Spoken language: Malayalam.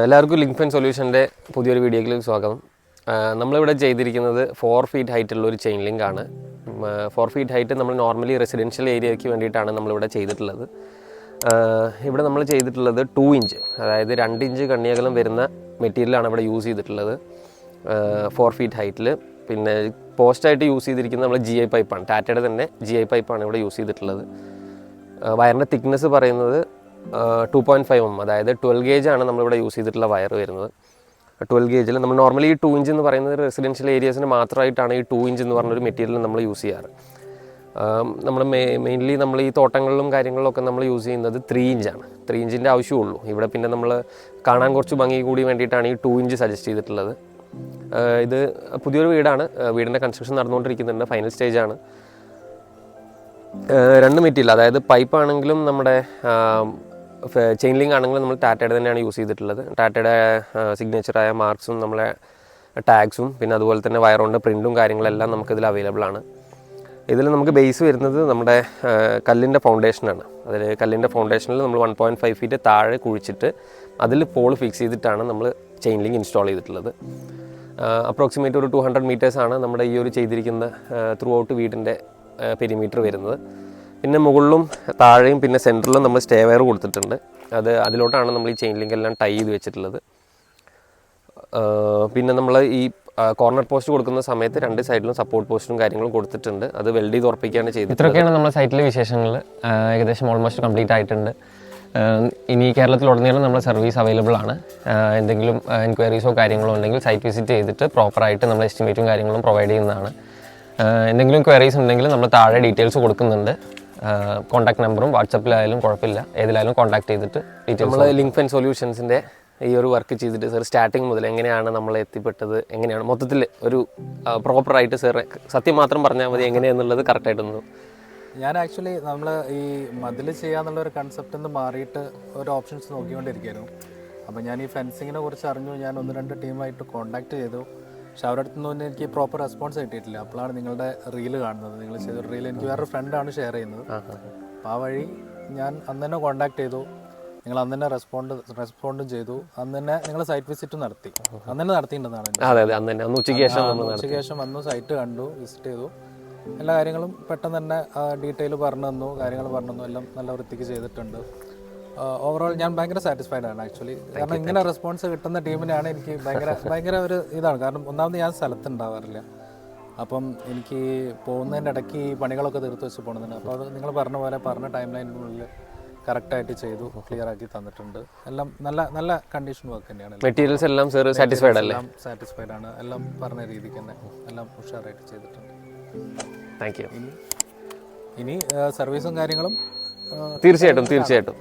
എല്ലാവർക്കും ലിങ്ക് ഫെൻ സൊല്യൂഷൻ്റെ പുതിയൊരു വീഡിയോയിലേക്ക് സ്വാഗതം. നമ്മളിവിടെ ചെയ്തിരിക്കുന്നത് 4 ഫീറ്റ് ഹൈറ്റുള്ള ഒരു ചെയിൻ ലിങ്ക് ആണ്. 4 ഫീറ്റ് ഹൈറ്റ് നമ്മൾ നോർമലി റെസിഡൻഷ്യൽ ഏരിയയ്ക്ക് വേണ്ടിയിട്ടാണ് നമ്മളിവിടെ ചെയ്തിട്ടുള്ളത്. ഇവിടെ നമ്മൾ ചെയ്തിട്ടുള്ളത് 2 ഇഞ്ച്, അതായത് 2 ഇഞ്ച് കണ്ണിയകലം വരുന്ന മെറ്റീരിയലാണ് ഇവിടെ യൂസ് ചെയ്തിട്ടുള്ളത് 4 ഫീറ്റ് ഹൈറ്റിൽ. പിന്നെ പോസ്റ്റായിട്ട് യൂസ് ചെയ്തിരിക്കുന്നത് നമ്മൾ GI പൈപ്പാണ്, ടാറ്റയുടെ തന്നെ GI പൈപ്പാണ് ഇവിടെ യൂസ് ചെയ്തിട്ടുള്ളത്. വയറിൻ്റെ തിക്നെസ് പറയുന്നത് 2.5 mm, അതായത് 12 ഗേജ് ആണ് നമ്മളിവിടെ യൂസ് ചെയ്തിട്ടുള്ള വയർ വരുന്നത്. 12 ഗേജിൽ നമ്മൾ നോർമലി ഈ 2 ഇഞ്ച് എന്ന് പറയുന്നത് റെസിഡൻഷ്യൽ ഏരിയസിന് മാത്രമായിട്ടാണ് ഈ 2 ഇഞ്ച് എന്ന് പറഞ്ഞൊരു മെറ്റീരിയൽ നമ്മൾ യൂസ് ചെയ്യാറ്. നമ്മൾ മെയിൻലി നമ്മൾ ഈ തോട്ടങ്ങളിലും കാര്യങ്ങളിലൊക്കെ നമ്മൾ യൂസ് ചെയ്യുന്നത് 3 ഇഞ്ചാണ്. 3 ഇഞ്ചിൻ്റെ ആവശ്യമുള്ളൂ. ഇവിടെ പിന്നെ നമ്മൾ കാണാൻ കുറച്ച് ഭംഗി കൂടി വേണ്ടിയിട്ടാണ് ഈ 2 ഇഞ്ച് സജസ്റ്റ് ചെയ്തിട്ടുള്ളത്. ഇത് പുതിയൊരു വീടാണ്, വീടിൻ്റെ കൺസ്ട്രക്ഷൻ നടന്നുകൊണ്ടിരിക്കുന്നുണ്ട്, ഫൈനൽ സ്റ്റേജാണ്. 2 മെറ്റീരിയൽ, അതായത് പൈപ്പ് ആണെങ്കിലും നമ്മുടെ ചെയിൻ ലിങ്ക് ആണെങ്കിലും നമ്മൾ ടാറ്റയുടെ തന്നെയാണ് യൂസ് ചെയ്തിട്ടുള്ളത്. ടാറ്റയുടെ സിഗ്നേച്ചറായ മാർക്സും നമ്മളെ ടാഗ്സും പിന്നെ അതുപോലെ തന്നെ വയറുകൊണ്ട് പ്രിൻറ്റും കാര്യങ്ങളെല്ലാം നമുക്കിതിൽ അവൈലബിൾ ആണ്. ഇതിൽ നമുക്ക് ബേസ് വരുന്നത് നമ്മുടെ കല്ലിൻ്റെ ഫൗണ്ടേഷനാണ്. അതിൽ കല്ലിൻ്റെ ഫൗണ്ടേഷനിൽ നമ്മൾ 1.5 ഫീറ്റ് താഴെ കുഴിച്ചിട്ട് അതിൽ പോൾ ഫിക്സ് ചെയ്തിട്ടാണ് നമ്മൾ ചെയിൻ ലിങ്ക് ഇൻസ്റ്റാൾ ചെയ്തിട്ടുള്ളത്. അപ്രോക്സിമേറ്റ് ഒരു 200 മീറ്റേഴ്സാണ് നമ്മുടെ ഈ ഒരു ചെയ്തിരിക്കുന്ന ത്രൂ ഔട്ട് വീടിൻ്റെ പെരിമീറ്റർ വരുന്നത്. പിന്നെ മുകളിലും താഴെയും പിന്നെ സെൻറ്ററിലും നമ്മൾ സ്റ്റേ വയർ കൊടുത്തിട്ടുണ്ട്. അതിലോട്ടാണ് നമ്മൾ ഈ ചെയിൻ ലിങ്ക് എല്ലാം ടൈ ചെയ്ത് വെച്ചിട്ടുള്ളത്. പിന്നെ നമ്മൾ ഈ കോർണർ പോസ്റ്റ് കൊടുക്കുന്ന സമയത്ത് 2 സൈഡിലും സപ്പോർട്ട് പോസ്റ്റും കാര്യങ്ങളും കൊടുത്തിട്ടുണ്ട്. അത് വെൽഡ് ചെയ്ത് ഉറപ്പിക്കുകയാണ് ചെയ്തത്. ഇത്രയൊക്കെയാണ് നമ്മുടെ സൈറ്റിലെ വിശേഷങ്ങൾ. ഏകദേശം ഓൾമോസ്റ്റ് കംപ്ലീറ്റ് ആയിട്ടുണ്ട്. ഇനി കേരളത്തിലുടനീളം നമ്മുടെ സർവീസ് അവൈലബിൾ ആണ്. എന്തെങ്കിലും എൻക്വയറീസോ കാര്യങ്ങളോ ഉണ്ടെങ്കിൽ സൈറ്റ് വിസിറ്റ് ചെയ്തിട്ട് പ്രോപ്പറായിട്ട് നമ്മൾ എസ്റ്റിമേറ്റും കാര്യങ്ങളും പ്രൊവൈഡ് ചെയ്യുന്നതാണ്. എന്തെങ്കിലും ക്വയറീസ് ഉണ്ടെങ്കിൽ നമ്മൾ താഴെ ഡീറ്റെയിൽസ് കൊടുക്കുന്നുണ്ട്. കോൺടാക്ട് നമ്പറും വാട്സപ്പിലായാലും കുഴപ്പമില്ല, ഏതിലായാലും കോൺടാക്ട് ചെയ്തിട്ട് ഡീറ്റെയിൽസ്. നമ്മൾ ലിങ്ക് ഫെൻ സൊല്യൂഷൻസിൻ്റെ ഈ ഒരു വർക്ക് ചെയ്തിട്ട് സർ സ്റ്റാർട്ടിങ് മുതൽ എങ്ങനെയാണ് നമ്മൾ എത്തിപ്പെട്ടത്, എങ്ങനെയാണ് മൊത്തത്തിൽ ഒരു പ്രോപ്പറായിട്ട് സർ സത്യം മാത്രം പറഞ്ഞാൽ മതി, എങ്ങനെയാണെന്നുള്ളത് കറക്റ്റായിട്ടൊന്നും. ഞാൻ ആക്ച്വലി നമ്മൾ ഈ മതിൽ ചെയ്യാന്നുള്ളൊരു കൺസെപ്റ്റ് നിന്ന് മാറിയിട്ട് ഒരു ഓപ്ഷൻസ് നോക്കിക്കൊണ്ടിരിക്കുകയായിരുന്നു. അപ്പോൾ ഞാൻ ഈ ഫെൻസിങ്ങിനെ കുറിച്ച് അറിഞ്ഞു. ഞാൻ 1-2 ടീമായിട്ട് കോൺടാക്ട് ചെയ്തു. പക്ഷെ അവരുടെ അടുത്ത് നിന്ന് എനിക്ക് പ്രോപ്പർ റെസ്പോൺസ് കിട്ടിയിട്ടില്ല. അപ്പോഴാണ് നിങ്ങളുടെ റീല് കാണുന്നത്. നിങ്ങൾ ചെയ്തൊരു റീൽ എനിക്ക് വേറൊരു ഫ്രണ്ടാണ് ഷെയർ ചെയ്യുന്നത്. അപ്പോൾ ആ വഴി ഞാൻ അന്ന് തന്നെ കോൺടാക്ട് ചെയ്തു. നിങ്ങൾ അന്ന് തന്നെ റെസ്പോണ്ടും ചെയ്തു. അന്ന് തന്നെ നിങ്ങൾ സൈറ്റ് വിസിറ്റും നടത്തി. അന്ന് തന്നെ നടത്തിയിട്ടുണ്ടെന്നാണ്. ഉച്ചയ്ക്ക് ശേഷം വന്നു, സൈറ്റ് കണ്ടു, വിസിറ്റ് ചെയ്തു. എല്ലാ കാര്യങ്ങളും പെട്ടെന്ന് തന്നെ ഡീറ്റെയിൽ പറഞ്ഞു തന്നു, കാര്യങ്ങൾ പറഞ്ഞു തന്നു. എല്ലാം നല്ല വൃത്തിക്ക് ചെയ്തിട്ടുണ്ട്. ഓവറോൾ ഞാൻ ഭയങ്കര സാറ്റിസ്ഫൈഡ് ആണ് ആക്ച്വലി. കാരണം ഇങ്ങനെ റെസ്പോൺസ് കിട്ടുന്ന ടീമിനാണ് എനിക്ക് ഭയങ്കര ഒരു ഇതാണ്. കാരണം ഒന്നാമത് ഞാൻ സ്ഥലത്തുണ്ടാവാറില്ല. അപ്പം എനിക്ക് പോകുന്നതിൻ്റെ ഇടയ്ക്ക് ഈ പണികളൊക്കെ തീർത്ത് വെച്ച് പോകുന്നുണ്ട്. അപ്പോൾ അത് നിങ്ങൾ പറഞ്ഞ പോലെ പറഞ്ഞ ടൈം ലൈനിനുള്ളിൽ കറക്റ്റായിട്ട് ചെയ്തു, ക്ലിയർ ആക്കി തന്നിട്ടുണ്ട്. എല്ലാം നല്ല നല്ല കണ്ടീഷൻ വർക്ക് തന്നെയാണ്. മെറ്റീരിയൽസ് എല്ലാം സാറ്റിസ്ഫൈഡ് അല്ലേ? സാറ്റിസ്ഫൈഡ് ആണ്. എല്ലാം പറഞ്ഞ രീതിക്ക് തന്നെ എല്ലാം ഉഷാറായിട്ട് ചെയ്തിട്ടുണ്ട്. Thank you. ഇനി സർവീസും കാര്യങ്ങളും തീർച്ചയായിട്ടും